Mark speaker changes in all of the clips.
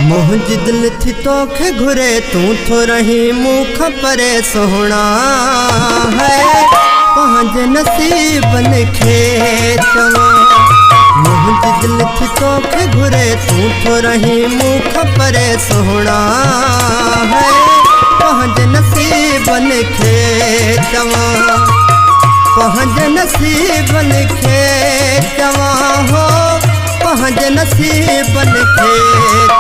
Speaker 1: मुंहिंजी दिल थी तोखे घुरे तू थो रही मुख परे सोहणा है पंहिंजे नसीबन खे चवां। मुंहिंजी दिल थी तोखे घुरे तू थो रही मुख परे सोहणा है पंहिंजे नसीबन खे चवां। पंहिंजे नसीबन खे चवां हो पंहिंजे नसीबन खे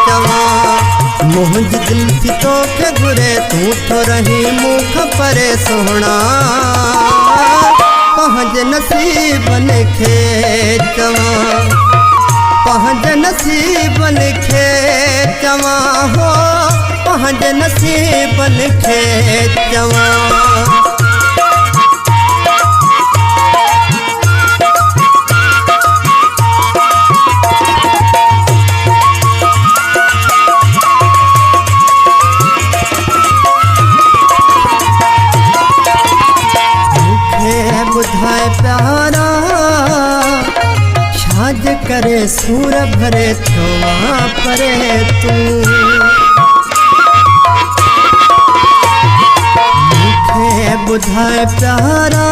Speaker 1: चवां। मुंहिंजी दिल थी तोखे घुरे तू थो रही मुख परे सोहणा पंहिंजे नसीबन खे चवां। पंहिंजे नसीबन खे चवां हो पंहिंजे नसीबन खे चवां। बुधाए प्यारा छाज करे सूर भरे थोवा परे तू। मुझे बुधाए प्यारा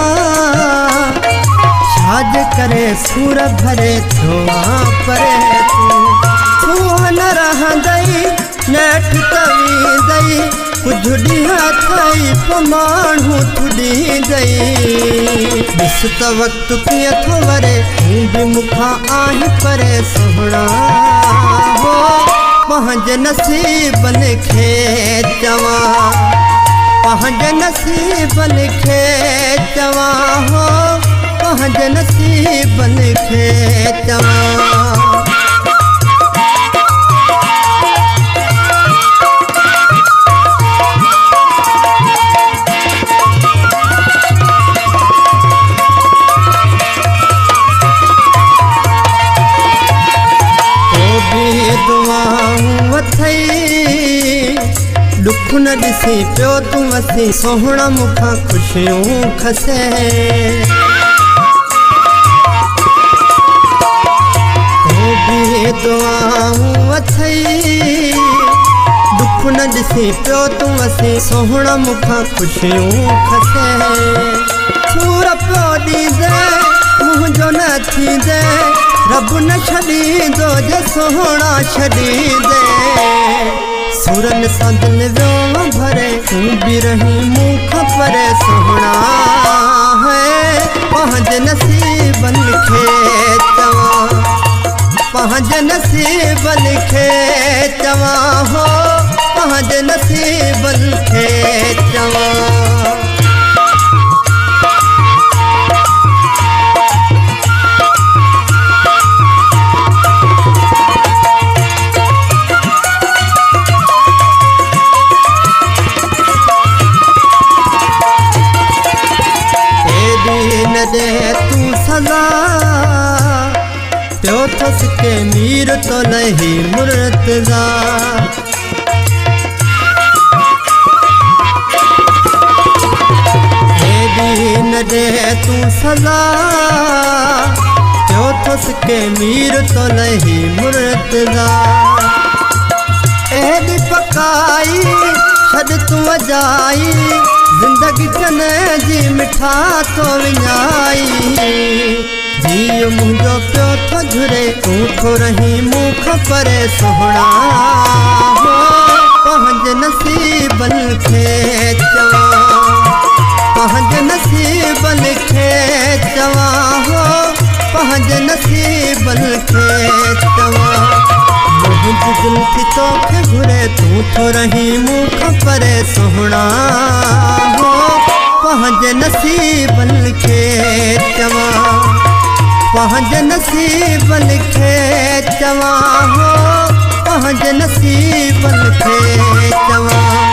Speaker 1: छाज करे सूर भरे थोवा परे तू न रहंदई नेठ तवी दई कुछ ॾींहं थई माण्हू थुड़ी गई। ॾिस त वक़्तु कीअं थो वरे तूं बि मूंखां आहीं परे सोहणा हो पंहिंजे नसीबन खे चवां। पंहिंजे नसीबन खे चवां हो पंहिंजे नसीबन खे चवां। दुख न ॾिसी पियो तूं वसी सोहणा मूंखां ख़ुशियूं खसे। तो बि दुआऊं अथई दुख न ॾिसी पियो तूं वसी सोहणा मूंखां ख़ुशियूं खसे। सूर पियो ॾींदे मुंहिंजो न थींदे रब न छॾींदो जे सोहणा छॾींदे। सुरन सां दिल वियो भरे तूं बि रही मुख परे सोहणा है पंहिंजे नसीबन खे चवां। पंहिंजे नसीबन खे चवां हो पंहिंजे नसीबन खे चवां। दे तू सजा प्यो थस के मीर तो नहीं मुर्तजा। न दे तू सजा प्यो थस के मीर तो नहीं मुर्तजा। एडी पकाई छद तू वजाई जिंदगी कने जी मिठा तो विञाई। जीउ मुंहिंजो पियो थो झुरे तू थो रही मुख परे सोहणा हो पंहिंजे नसीबन खे चवां। पंहिंजे नसीबन खे चवां हो पंहिंजे नसीबन खे चवां। मुंहिंजी दिल थी तोखे घुरे तू थो रही मुख परे सोहणा हो पंहिंजे नसीबन खे चवां। पंहिंजे नसीबन खे चवां हो पंहिंजे नसीबन खे चवां।